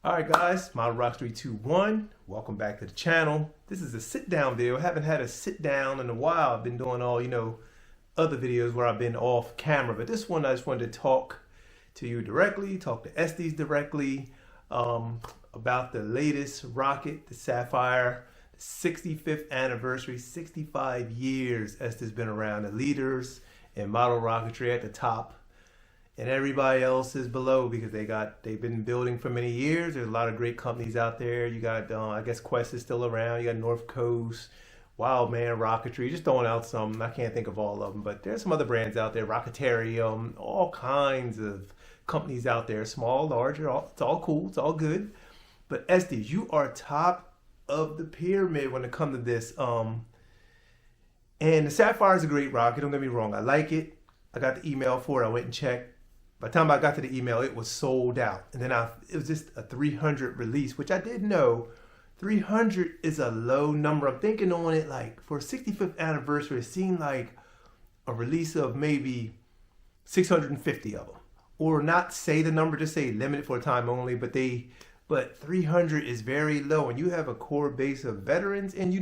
All right, guys, Model Rock 321. Welcome back to the channel. This is a sit down video. I haven't had a sit down in a while. I've been doing all, other videos where I've been off camera, but this one I just wanted to talk to you directly, talk to Estes directly about the latest rocket, the Sapphire, the 65th anniversary, 65 years Estes been around, the leaders in model rocketry at the top. And everybody else is below because they've been building for many years. There's a lot of great companies out there. You got I guess Quest is still around. You got North Coast, Wildman Rocketry, just throwing out some. I can't think of all of them, but there's some other brands out there. Rocketarium, all kinds of companies out there, small, larger. It's all cool. It's all good. But Estes, you are top of the pyramid when it comes to this. And the Sapphire is a great rocket. Don't get me wrong. I like it. I got the email for it. I went and checked. By the time I got to the email, it was sold out. And then it was just a 300 release, which I did know 300 is a low number. I'm thinking on it like for 65th anniversary, it seemed like a release of maybe 650 of them. Or not say the number, just say limited for a time only, but 300 is very low. And you have a core base of veterans and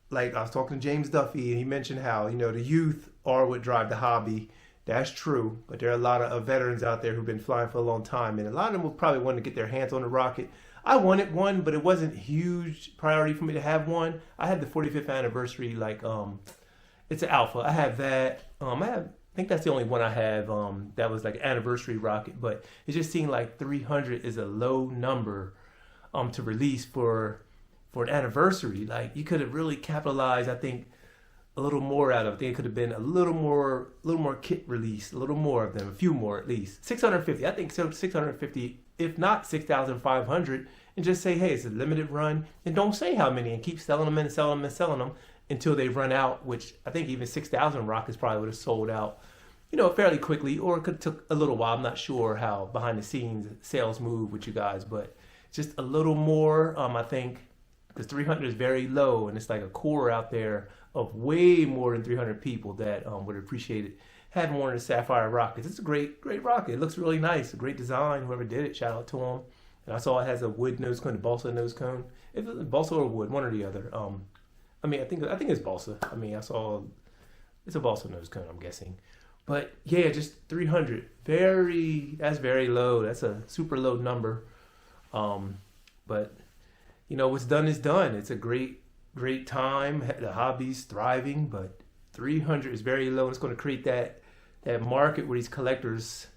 like I was talking to James Duffy and he mentioned how, the youth are what drive the hobby. That's true, but there are a lot of veterans out there who've been flying for a long time, and a lot of them will probably want to get their hands on the rocket. I wanted one, but it wasn't a huge priority for me to have one. I had the 45th anniversary, it's an Alpha. I have that. I think that's the only one I have that was like an anniversary rocket, but it just seemed like 300 is a low number to release for an anniversary. Like you could have really capitalized, I think, a little more out of it. I think it could have been a little more kit release, a little more of them, a few more at least. 650, I think 650, if not 6,500, and just say, hey, it's a limited run, and don't say how many, and keep selling them and selling them and selling them until they run out, which I think even 6,000 rockets probably would have sold out, fairly quickly, or it could have took a little while. I'm not sure how behind the scenes sales move with you guys, but just a little more, I think, because 300 is very low, and it's like a core out there of way more than 300 people that would appreciate it. Having one of the Sapphire rockets. It's a great rocket. It looks really nice. A great design. Whoever did it, shout out to them. And I saw it has a wood nose cone, a balsa nose cone. If it's balsa or wood, one or the other. I think it's balsa. I saw it's a balsa nose cone, I'm guessing. But yeah, just 300. That's very low. That's a super low number. But what's done is done. It's a great time. The hobby's thriving, but 300 is very low. It's going to create that market where these collectors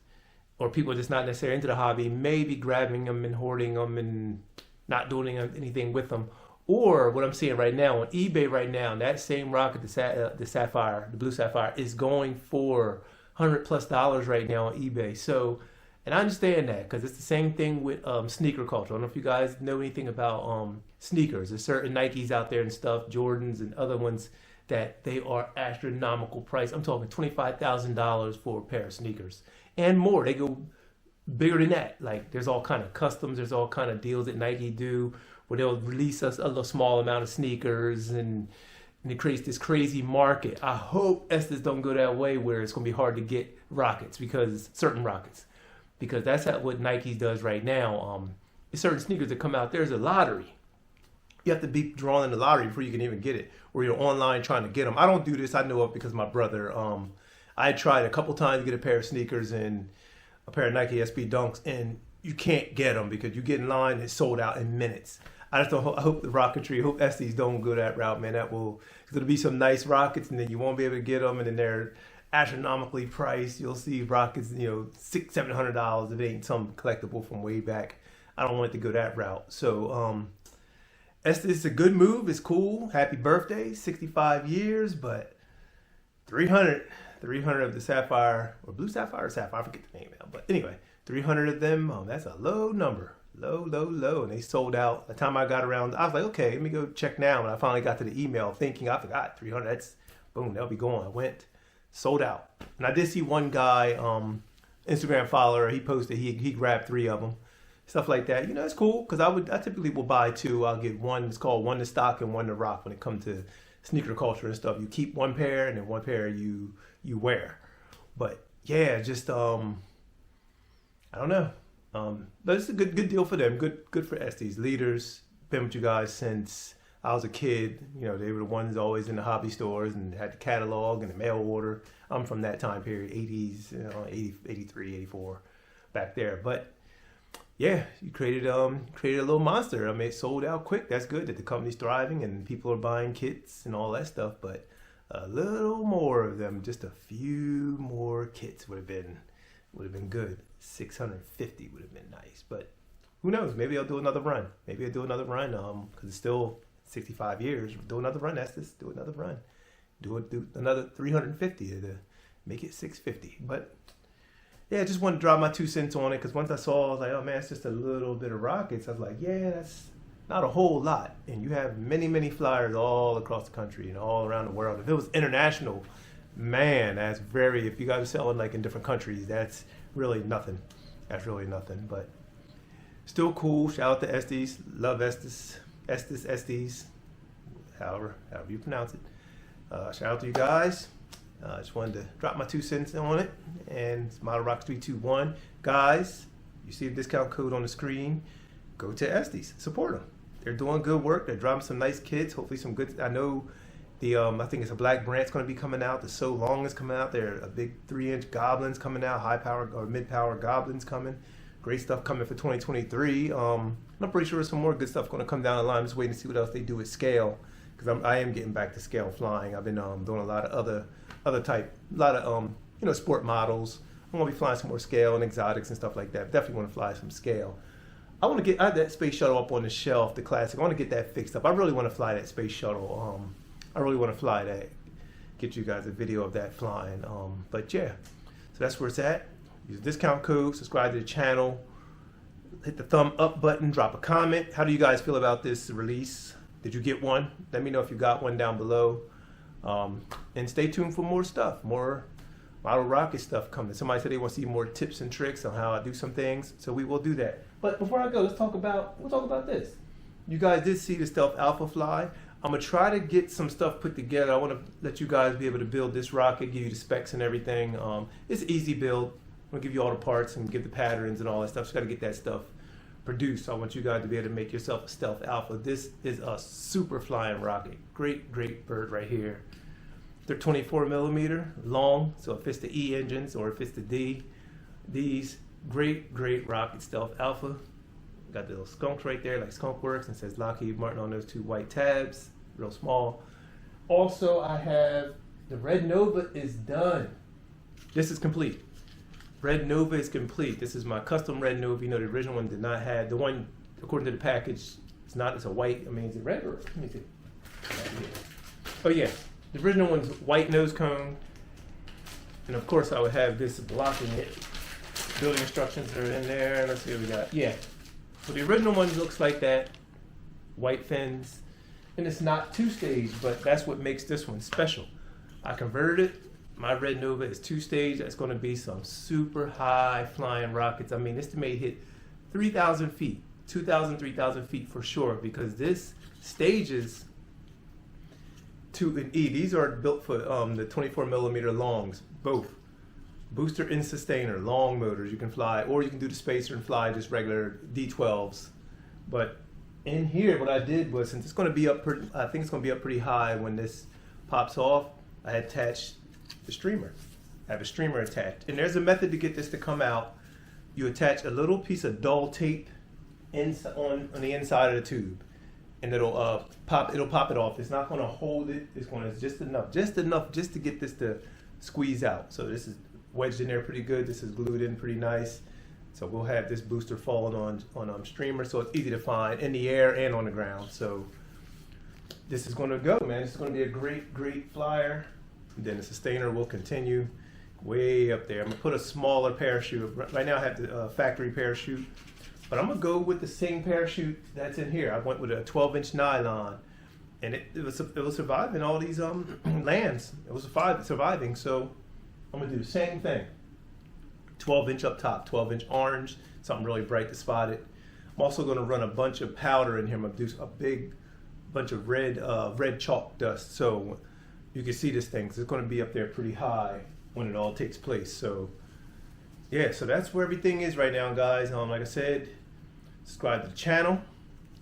or people just not necessarily into the hobby may be grabbing them and hoarding them and not doing anything with them. Or what I'm seeing right now on eBay right now, that same rocket, the Sapphire, the blue Sapphire, is going for $100+ right now on eBay. So, and I understand that because it's the same thing with sneaker culture. I don't know if you guys know anything about sneakers. There's certain Nikes out there and stuff, Jordans and other ones that they are astronomical price. I'm talking $25,000 for a pair of sneakers and more. They go bigger than that. Like there's all kind of customs. There's all kind of deals that Nike do where they'll release us a little small amount of sneakers and it creates this crazy market. I hope Estes don't go that way where it's going to be hard to get rockets because certain rockets. Because that's what Nike does right now. Certain sneakers that come out, there's a lottery. You have to be drawn in the lottery before you can even get it, or you're online trying to get them. I don't do this. I know of because my brother. I tried a couple times to get a pair of sneakers and a pair of Nike SB Dunks, and you can't get them because you get in line and it's sold out in minutes. I hope the rocketry, hope Estes don't go that route, man. Because it'll be some nice rockets, and then you won't be able to get them, and then they're astronomically priced. You'll see rockets, $600-700 if it ain't some collectible from way back. I don't want it to go that route. So Estes is a good move. It's cool. Happy birthday, 65 years, but 300 of the Sapphire, or blue Sapphire or Sapphire, I forget the name now. But anyway, 300 of them, that's a low number. Low. And they sold out. By the time I got around, I was like, okay, let me go check now. And I finally got to the email thinking, I forgot, 300, that's, boom, that'll be gone. I went. Sold out. And I did see one guy, Instagram follower, he posted he grabbed 3 of them. Stuff like that. It's cool because I typically will buy 2. I'll get one, it's called one to stock and one to rock when it comes to sneaker culture and stuff. You keep one pair and then one pair you wear. But yeah, just I don't know. But it's a good deal for them. Good for Estes. Leaders, been with you guys since I was a kid. You know, they were the ones always in the hobby stores and had the catalog and the mail order. I'm from that time period, 80s, 80, 83, 84, back there. But yeah, you created a little monster. I mean, it sold out quick. That's good that the company's thriving and people are buying kits and all that stuff. But a little more of them, just a few more kits would have been good. 650 would have been nice. But who knows? Maybe I'll do another run. Because it's still 65 years. Do another run, Estes. Do another run. Do another 350 to make it 650. But yeah, I just wanted to drop my 2 cents on it, because once I saw, I was like, oh man, it's just a little bit of rockets. I was like, yeah, that's not a whole lot. And you have many flyers all across the country and all around the world. If it was international, man, if you guys are selling like in different countries, that's really nothing. But still cool. Shout out to Estes. Love Estes. Estes. However you pronounce it. Shout out to you guys. I just wanted to drop my 2 cents on it. And it's Model Rocks 321. Guys, you see the discount code on the screen. Go to Estes. Support them. They're doing good work. They're dropping some nice kits. Hopefully some good. I know I think it's a Black Brant's going to be coming out. The So Long is coming out. There a big 3-inch Goblin's coming out. High power or mid power Goblin's coming. Great stuff coming for 2023. I'm pretty sure some more good stuff going to come down the line. I'm just waiting to see what else they do with scale, because I am getting back to scale flying. I've been doing a lot of sport models. I'm going to be flying some more scale and exotics and stuff like that. Definitely want to fly some scale. I have that space shuttle up on the shelf, the classic. I want to get that fixed up. I really want to fly that space shuttle. I really want to fly that. Get you guys a video of that flying. But yeah, so that's where it's at. Use the discount code, subscribe to the channel, hit the thumb up button, drop a comment. How do you guys feel about this release? Did you get one? Let me know if you got one down below. And stay tuned for more stuff, more model rocket stuff coming. Somebody said they want to see more tips and tricks on how I do some things, so we will do that. But before I go, we'll talk about this. You guys did see the Stealth Alpha fly. I'm gonna try to get some stuff put together. I want to let you guys be able to build this rocket, give you the specs and everything. It's an easy build. I'm gonna give you all the parts and give the patterns and all that stuff. Just gotta get that stuff produced. I want you guys to be able to make yourself a Stealth Alpha. This is a super flying rocket. Great bird right here. They're 24 millimeter long, so if it's the E engines or if it's the D, these great rocket Stealth Alpha. Got the little skunks right there, like Skunk Works, and says Lockheed Martin on those 2 white tabs, real small. Also, I have the Red Nova is done. This is complete. Red Nova is complete. This is my custom Red Nova. You know, the original one did not have, the one, according to the package, it's a white, is it red or, let me see. Oh yeah, the original one's white nose cone. And of course I would have this blocking it. Building instructions are in there. Let's see what we got. Yeah. So the original one looks like that. White fins. And it's not 2-stage, but that's what makes this one special. I converted it. My Red Nova is 2-stage. That's going to be some super high flying rockets. This may hit 3,000 feet, 2,000, 3,000 feet for sure, because this stages to an E. These are built for the 24 millimeter longs, both. Booster and sustainer, long motors you can fly, or you can do the spacer and fly just regular D12s. But in here, what I did was, since it's going to be up, I think it's going to be up pretty high when this pops off, I attached the streamer. I have a streamer attached. And there's a method to get this to come out. You attach a little piece of dull tape on the inside of the tube, and it'll pop it off. It's not going to hold it. It's going to just enough just to get this to squeeze out. So this is wedged in there pretty good. This is glued in pretty nice. So we'll have this booster falling on streamer, so it's easy to find in the air and on the ground. So this is going to go, man. It's going to be a great flyer. And then the sustainer will continue way up there. I'm going to put a smaller parachute. Right now I have the factory parachute, but I'm going to go with the same parachute that's in here. I went with a 12-inch nylon, and it was surviving all these lands. It was surviving, so I'm going to do the same thing. 12-inch up top, 12-inch orange, something really bright to spot it. I'm also going to run a bunch of powder in here. I'm going to do a big bunch of red chalk dust, so you can see this thing, because it's going to be up there pretty high when it all takes place. So yeah, so that's where everything is right now, guys. Like I said, subscribe to the channel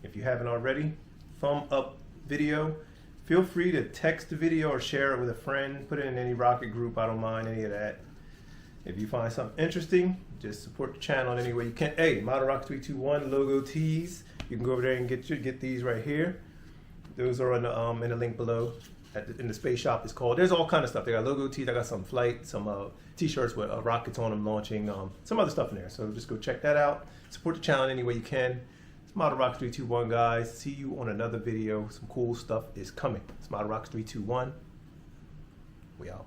if you haven't already. Thumb up video. Feel free to text the video or share it with a friend. Put it in any rocket group. I don't mind any of that. If you find something interesting, just support the channel in any way you can. Hey, Model Rocket 321 logo tees. You can go over there and get these right here. Those are in the link below. In the space shop, it's called. There's all kind of stuff. They got logo tees. I got some flight, some t-shirts with rockets on them launching. Some other stuff in there. So just go check that out. Support the channel any way you can. It's Model Rocket 321, guys. See you on another video. Some cool stuff is coming. It's Model Rocket 321. We out.